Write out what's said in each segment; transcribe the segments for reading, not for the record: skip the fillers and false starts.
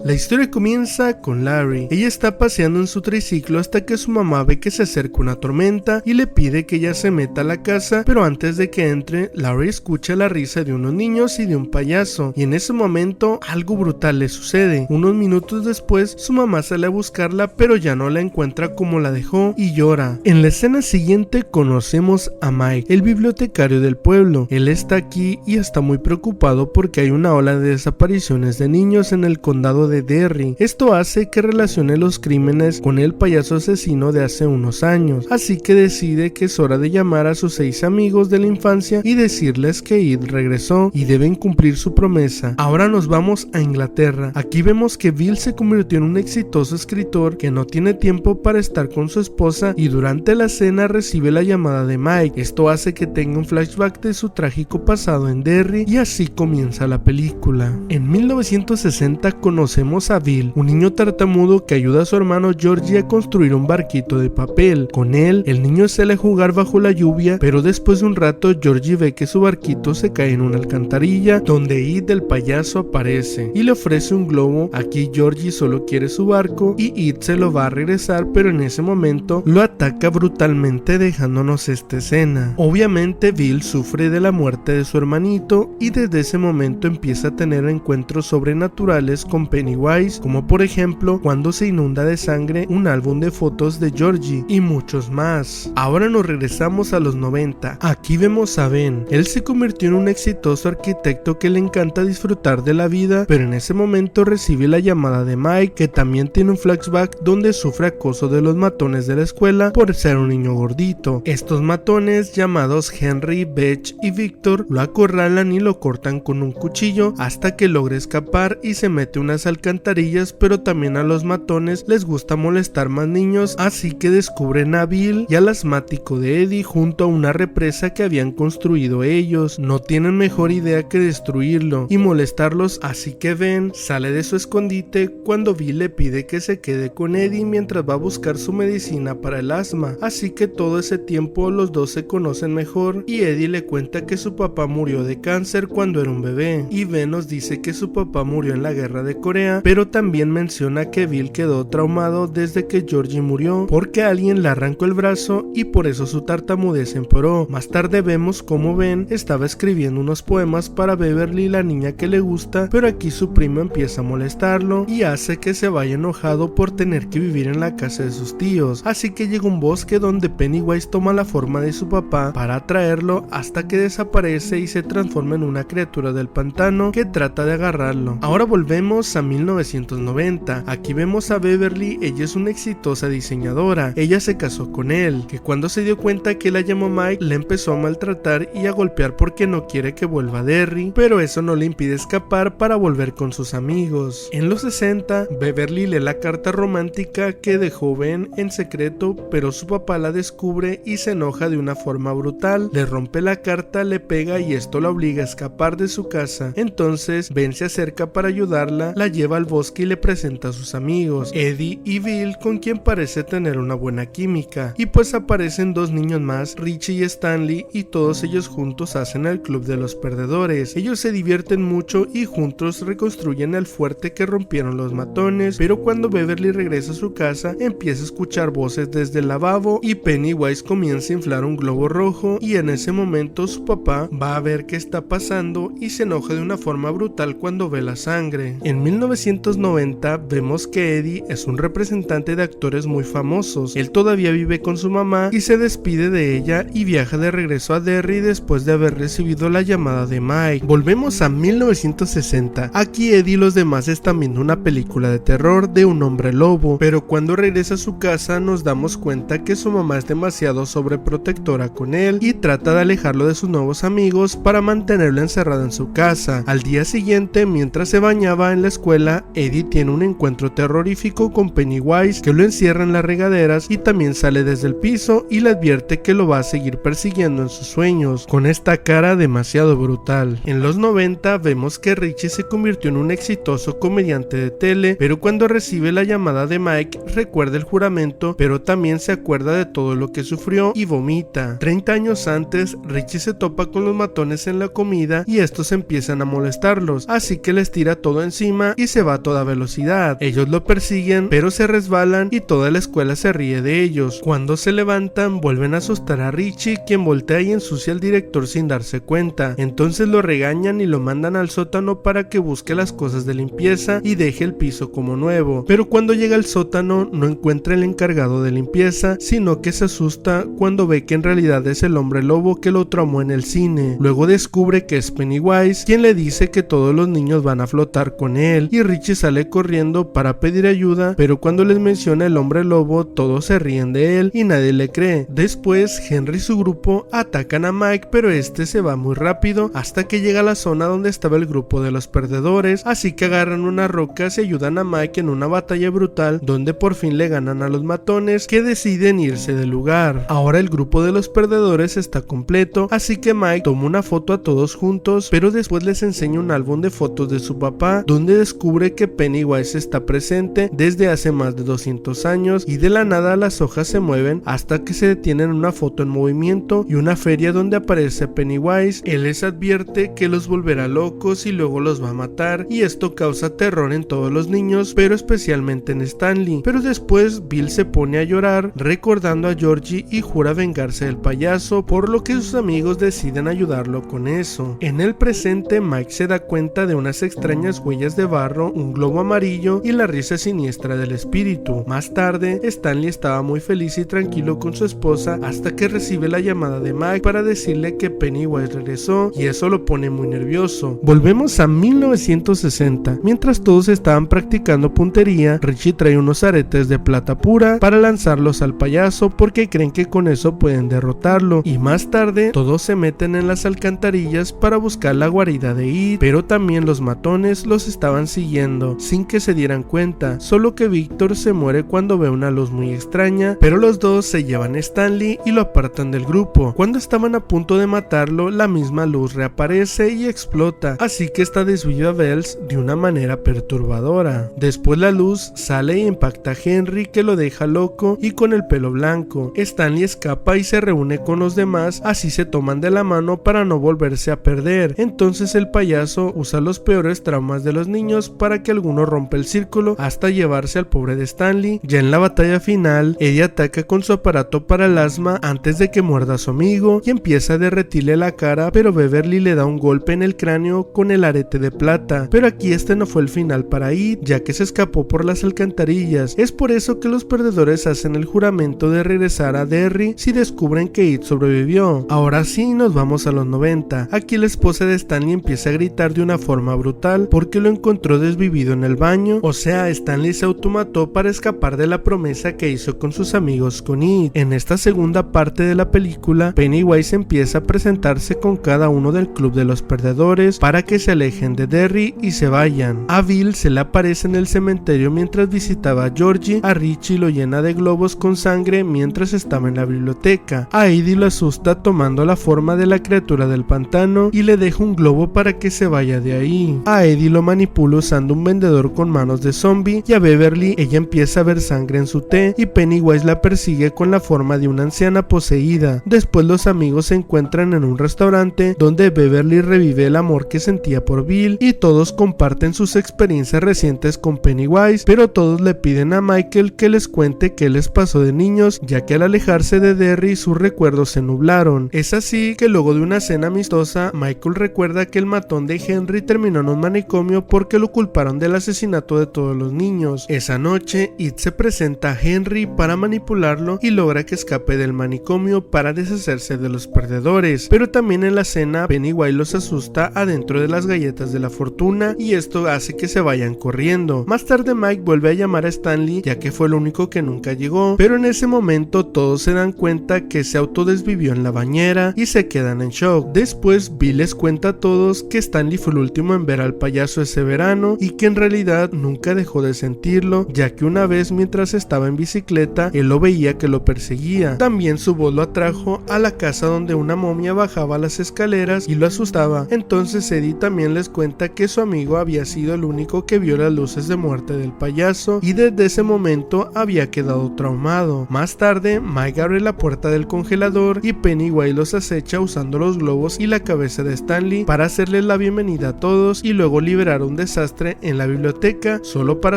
La historia comienza con Larry. Ella está paseando en su triciclo hasta que su mamá ve que se acerca una tormenta y le pide que ella se meta a la casa, pero antes de que entre, Larry escucha la risa de unos niños y de un payaso, y en ese momento algo brutal le sucede. Unos minutos después, su mamá sale a buscarla, pero ya no la encuentra como la dejó y llora. En la escena siguiente conocemos a Mike, el bibliotecario del pueblo. Él está aquí y está muy preocupado porque hay una ola de desapariciones de niños en el condado de Derry. Esto hace que relacione los crímenes con el payaso asesino de hace unos años, así que decide que es hora de llamar a sus 6 amigos de la infancia y decirles que Ed regresó y deben cumplir su promesa. Ahora nos vamos a Inglaterra. Aquí vemos que Bill se convirtió en un exitoso escritor que no tiene tiempo para estar con su esposa y durante la cena recibe la llamada de Mike. Esto hace que tenga un flashback de su trágico pasado en Derry y así comienza la película. En 1960 conocemos a Bill, un niño tartamudo que ayuda a su hermano Georgie a construir un barquito de papel. Con él, el niño sale a jugar bajo la lluvia, pero después de un rato Georgie ve que su barquito se cae en una alcantarilla donde Ed el payaso aparece y le ofrece un globo. Aquí Georgie solo quiere su barco y Ed se lo va a regresar, pero en ese momento lo ataca brutalmente dejándonos esta escena. Obviamente Bill sufre de la muerte de su hermanito y desde ese momento empieza a tener encuentros sobrenaturales con Pennywise, como por ejemplo cuando se inunda de sangre un álbum de fotos de Georgie y muchos más. Ahora nos regresamos a los 90. Aquí vemos a Ben. Él se convirtió en un exitoso arquitecto que le encanta disfrutar de la vida, pero en ese momento recibe la llamada de Mike, que también tiene un flashback donde sufre acoso de los matones de la escuela por ser un niño gordito. Estos matones, llamados Henry, Beth y Victor, lo acorralan y lo cortan con un cuchillo hasta que logra escapar y se mete unas alcantarillas, pero también a los matones les gusta molestar más niños, así que descubren a Bill y al asmático de Eddie junto a una represa que habían construido ellos. No tienen mejor idea que destruirlo y molestarlos, así que Ben sale de su escondite cuando Bill le pide que se quede con Eddie mientras va a buscar su medicina para el asma, así que todo ese tiempo los dos se conocen mejor y Eddie le cuenta que su papá murió de cáncer cuando era un bebé y Ben nos dice que su papá murió en la guerra de Corea, pero también menciona que Bill quedó traumado desde que Georgie murió porque alguien le arrancó el brazo y por eso su tartamudez empeoró. Más tarde vemos cómo Ben estaba escribiendo unos poemas para Beverly, la niña que le gusta, pero aquí su primo empieza a molestarlo y hace que se vaya enojado por tener que vivir en la casa de sus tíos, así que llega un bosque donde Pennywise toma la forma de su papá para atraerlo hasta que desaparece y se transforma en una criatura del pantano que trata de agarrarlo. Ahora volvemos a 1990. Aquí vemos a Beverly. Ella es una exitosa diseñadora. Ella se casó con él, que cuando se dio cuenta que la llamó Mike, le empezó a maltratar y a golpear porque no quiere que vuelva a Derry, pero eso no le impide escapar para volver con sus amigos. En los 60, Beverly lee la carta romántica que dejó Ben en secreto, pero su papá la descubre y se enoja de una forma brutal. Le rompe la carta, le pega y esto la obliga a escapar de su casa. Entonces Ben se acerca para ayudarla, la lleva al bosque y le presenta a sus amigos, Eddie y Bill, con quien parece tener una buena química. Y pues aparecen dos niños más, Richie y Stanley, y todos ellos juntos hacen el club de los perdedores. Ellos se divierten mucho y juntos reconstruyen el fuerte que rompieron los matones, pero cuando Beverly regresa a su casa empieza a escuchar voces desde el lavabo y Pennywise comienza a inflar un globo rojo y en ese momento su papá va a ver qué está pasando y se enoja de una forma brutal cuando ve la sangre. En 1990 vemos que Eddie es un representante de actores muy famosos. Él todavía vive con su mamá y se despide de ella y viaja de regreso a Derry después de haber recibido la llamada de Mike. Volvemos a 1960. Aquí Eddie y los demás están viendo una película de terror de un hombre lobo, pero cuando regresa a su casa nos damos cuenta que su mamá es demasiado sobreprotectora con él y trata de alejarlo de sus nuevos amigos para mantenerlo encerrado en su casa. Al día siguiente, mientras se bañaba en la escuela, Eddie tiene un encuentro terrorífico con Pennywise, que lo encierra en las regaderas y también sale desde el piso y le advierte que lo va a seguir persiguiendo en sus sueños, con esta cara demasiado brutal. En los 90 vemos que Richie se convirtió en un exitoso comediante de tele, pero cuando recibe la llamada de Mike recuerda el juramento, pero también se acuerda de todo lo que sufrió y vomita. 30 años antes, Richie se topa con los matones en la comida y estos empiezan a molestarlos, así que les tira todo encima y se se va a toda velocidad. Ellos lo persiguen, pero se resbalan y toda la escuela se ríe de ellos. Cuando se levantan, vuelven a asustar a Richie, quien voltea y ensucia al director sin darse cuenta. Entonces lo regañan y lo mandan al sótano para que busque las cosas de limpieza y deje el piso como nuevo. Pero cuando llega al sótano no encuentra el encargado de limpieza, sino que se asusta cuando ve que en realidad es el hombre lobo que lo traumó en el cine. Luego descubre que es Pennywise, quien le dice que todos los niños van a flotar con él, y Richie sale corriendo para pedir ayuda, pero cuando les menciona el hombre lobo todos se ríen de él y nadie le cree. Después Henry y su grupo atacan a Mike, pero este se va muy rápido hasta que llega a la zona donde estaba el grupo de los perdedores, así que agarran unas rocas y ayudan a Mike en una batalla brutal donde por fin le ganan a los matones, que deciden irse del lugar. Ahora el grupo de los perdedores está completo, así que Mike toma una foto a todos juntos, pero después les enseña un álbum de fotos de su papá donde descubre que Pennywise está presente desde hace más de 200 años y de la nada las hojas se mueven hasta que se detienen una foto en movimiento y una feria donde aparece Pennywise. Él les advierte que los volverá locos y luego los va a matar, y esto causa terror en todos los niños, pero especialmente en Stanley. Pero después Bill se pone a llorar recordando a Georgie y jura vengarse del payaso, por lo que sus amigos deciden ayudarlo con eso. En el presente Mike se da cuenta de unas extrañas huellas de barro, un globo amarillo y la risa siniestra del espíritu. Más tarde Stanley estaba muy feliz y tranquilo con su esposa hasta que recibe la llamada de Mike para decirle que Pennywise regresó, y eso lo pone muy nervioso. Volvemos a 1960. Mientras todos estaban practicando puntería, Richie trae unos aretes de plata pura para lanzarlos al payaso porque creen que con eso pueden derrotarlo, y más tarde todos se meten en las alcantarillas para buscar la guarida de It, pero también los matones los estaban siguiendo sin que se dieran cuenta, solo que Victor se muere cuando ve una luz muy extraña, pero los dos se llevan a Stanley y lo apartan del grupo. Cuando estaban a punto de matarlo, la misma luz reaparece y explota, así que esta desvía a Bells de una manera perturbadora. Después la luz sale y impacta a Henry, que lo deja loco y con el pelo blanco. Stanley escapa y se reúne con los demás, así se toman de la mano para no volverse a perder. Entonces el payaso usa los peores traumas de los niños para que alguno rompa el círculo hasta llevarse al pobre de Stanley. Ya en la batalla final, Eddie ataca con su aparato para el asma antes de que muerda a su amigo y empieza a derretirle la cara, pero Beverly le da un golpe en el cráneo con el arete de plata. Pero aquí este no fue el final para It, ya que se escapó por las alcantarillas. Es por eso que los perdedores hacen el juramento de regresar a Derry si descubren que It sobrevivió. Ahora sí nos vamos a los 90. Aquí la esposa de Stanley empieza a gritar de una forma brutal porque lo encontró desvivido en el baño. O sea, Stanley se automató para escapar de la promesa que hizo con sus amigos con It. En esta segunda parte de la película, Pennywise empieza a presentarse con cada uno del club de los perdedores para que se alejen de Derry y se vayan. A Bill se le aparece en el cementerio mientras visitaba a Georgie, a Richie lo llena de globos con sangre mientras estaba en la biblioteca, a Eddie lo asusta tomando la forma de la criatura del pantano y le deja un globo para que se vaya de ahí. A Eddie lo manipula usando un vendedor con manos de zombie, y a Beverly ella empieza a ver sangre en su té y Pennywise la persigue con la forma de una anciana poseída. Después los amigos se encuentran en un restaurante donde Beverly revive el amor que sentía por Bill y todos comparten sus experiencias recientes con Pennywise, pero todos le piden a Michael que les cuente qué les pasó de niños, ya que al alejarse de Derry sus recuerdos se nublaron. Es así que luego de una cena amistosa, Michael recuerda que el matón de Henry terminó en un manicomio porque lo culparon del asesinato de todos los niños. Esa noche, It se presenta a Henry para manipularlo y logra que escape del manicomio para deshacerse de los perdedores, pero también en la cena Pennywise los asusta adentro de las galletas de la fortuna y esto hace que se vayan corriendo. Más tarde Mike vuelve a llamar a Stanley, ya que fue el único que nunca llegó, pero en ese momento todos se dan cuenta que se autodesvivió en la bañera y se quedan en shock. Después Bill les cuenta a todos que Stanley fue el último en ver al payaso ese verano y que en realidad nunca dejó de sentirlo, ya que una vez mientras estaba en bicicleta él lo veía que lo perseguía. También su voz lo atrajo a la casa donde una momia bajaba las escaleras y lo asustaba. Entonces Eddie también les cuenta que su amigo había sido el único que vio las luces de muerte del payaso y desde ese momento había quedado traumado. Más tarde Mike abre la puerta del congelador y Pennywise los acecha usando los globos y la cabeza de Stanley para hacerles la bienvenida a todos y luego liberar un desastre encuentre en la biblioteca solo para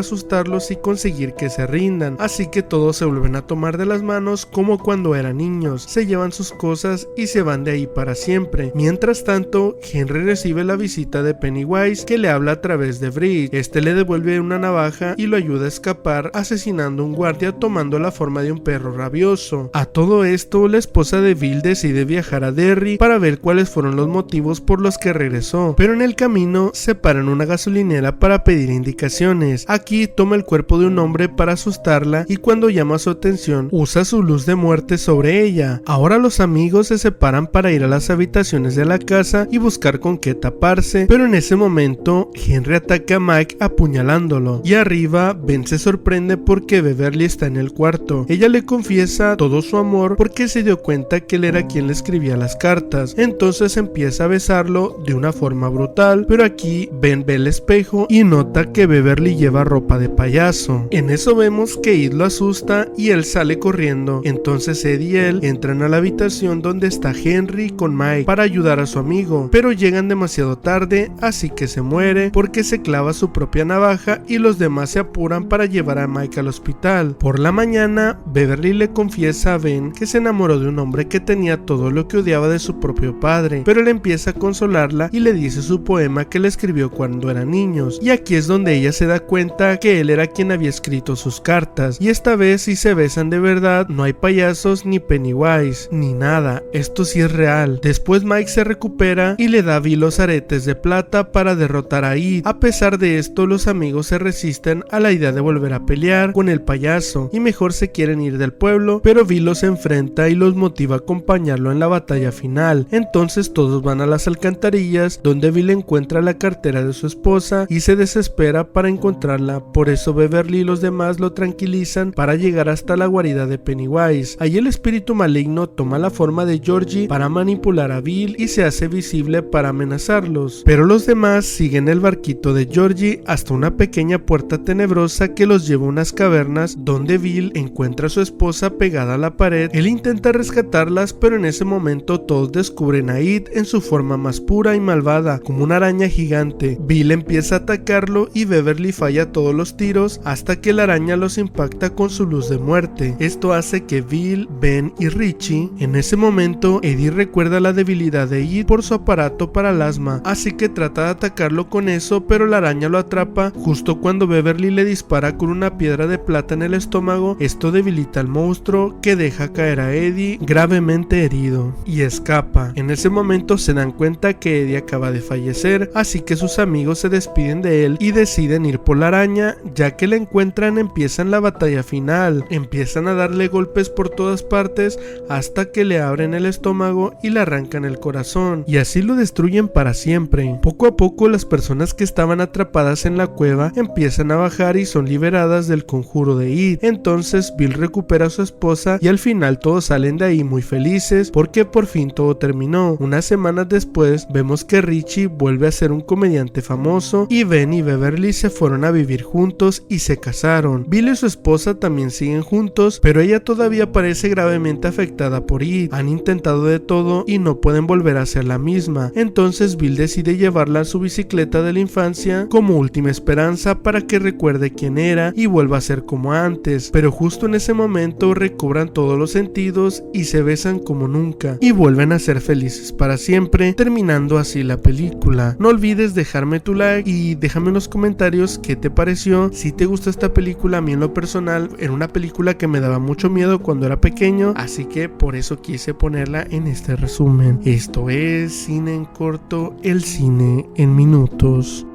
asustarlos y conseguir que se rindan, así que todos se vuelven a tomar de las manos como cuando eran niños, se llevan sus cosas y se van de ahí para siempre. Mientras tanto, Henry recibe la visita de Pennywise, que le habla a través de Bridge. Este le devuelve una navaja y lo ayuda a escapar asesinando a un guardia tomando la forma de un perro rabioso. A todo esto, la esposa de Bill decide viajar a Derry para ver cuáles fueron los motivos por los que regresó, pero en el camino se para en una gasolinera para pedir indicaciones. Aquí toma el cuerpo de un hombre para asustarla y cuando llama su atención usa su luz de muerte sobre ella. Ahora los amigos se separan para ir a las habitaciones de la casa y buscar con qué taparse, pero en ese momento Henry ataca a Mike apuñalándolo y arriba Ben se sorprende porque Beverly está en el cuarto. Ella le confiesa todo su amor porque se dio cuenta que él era quien le escribía las cartas, entonces empieza a besarlo de una forma brutal, pero aquí Ben ve el espejo y nota que Beverly lleva ropa de payaso. En eso vemos que Ed lo asusta y él sale corriendo, entonces Ed y él entran a la habitación donde está Henry con Mike para ayudar a su amigo, pero llegan demasiado tarde, así que se muere porque se clava su propia navaja y los demás se apuran para llevar a Mike al hospital. Por la mañana, Beverly le confiesa a Ben que se enamoró de un hombre que tenía todo lo que odiaba de su propio padre, pero él empieza a consolarla y le dice su poema que le escribió cuando eran niños, y aquí es donde ella se da cuenta que él era quien había escrito sus cartas, y esta vez sí se besan de verdad, no hay payasos ni Pennywise, ni nada, esto sí es real. Después Mike se recupera y le da a Bill los aretes de plata para derrotar a Ed. A pesar de esto, los amigos se resisten a la idea de volver a pelear con el payaso y mejor se quieren ir del pueblo, pero Bill los enfrenta y los motiva a acompañarlo en la batalla final. Entonces todos van a las alcantarillas donde Bill encuentra la cartera de su esposa y se desespera para encontrarla, por eso Beverly y los demás lo tranquilizan para llegar hasta la guarida de Pennywise. Allí el espíritu maligno toma la forma de Georgie para manipular a Bill y se hace visible para amenazarlos, pero los demás siguen el barquito de Georgie hasta una pequeña puerta tenebrosa que los lleva a unas cavernas donde Bill encuentra a su esposa pegada a la pared. Él intenta rescatarlas, pero en ese momento todos descubren a Ed en su forma más pura y malvada, como una araña gigante. Bill empieza a atacarlo y Beverly falla todos los tiros hasta que la araña los impacta con su luz de muerte. Esto hace que Bill, Ben y Richie, en ese momento Eddie recuerda la debilidad de Ed por su aparato para el asma, así que trata de atacarlo con eso, pero la araña lo atrapa justo cuando Beverly le dispara con una piedra de plata en el estómago. Esto debilita al monstruo, que deja caer a Eddie gravemente herido y escapa. En ese momento se dan cuenta que Eddie acaba de fallecer, así que sus amigos se despiden de él y deciden ir por la araña. Ya que la encuentran, empiezan la batalla final, empiezan a darle golpes por todas partes hasta que le abren el estómago y le arrancan el corazón, y así lo destruyen para siempre. Poco a poco las personas que estaban atrapadas en la cueva empiezan a bajar y son liberadas del conjuro de Ed. Entonces Bill recupera a su esposa y al final todos salen de ahí muy felices porque por fin todo terminó. Unas semanas después vemos que Richie vuelve a ser un comediante famoso y Ben y Beverly se fueron a vivir juntos y se casaron. Bill y su esposa también siguen juntos, pero ella todavía parece gravemente afectada por Ed. Han intentado de todo y no pueden volver a ser la misma. Entonces Bill decide llevarla a su bicicleta de la infancia como última esperanza para que recuerde quién era y vuelva a ser como antes, pero justo en ese momento recobran todos los sentidos y se besan como nunca y vuelven a ser felices para siempre, terminando así la película. No olvides dejarme tu like y déjame en los comentarios qué te pareció. Si te gustó esta película, a mí en lo personal era una película que me daba mucho miedo cuando era pequeño, así que por eso quise ponerla en este resumen. Esto es Cine en Corto, el cine en minutos.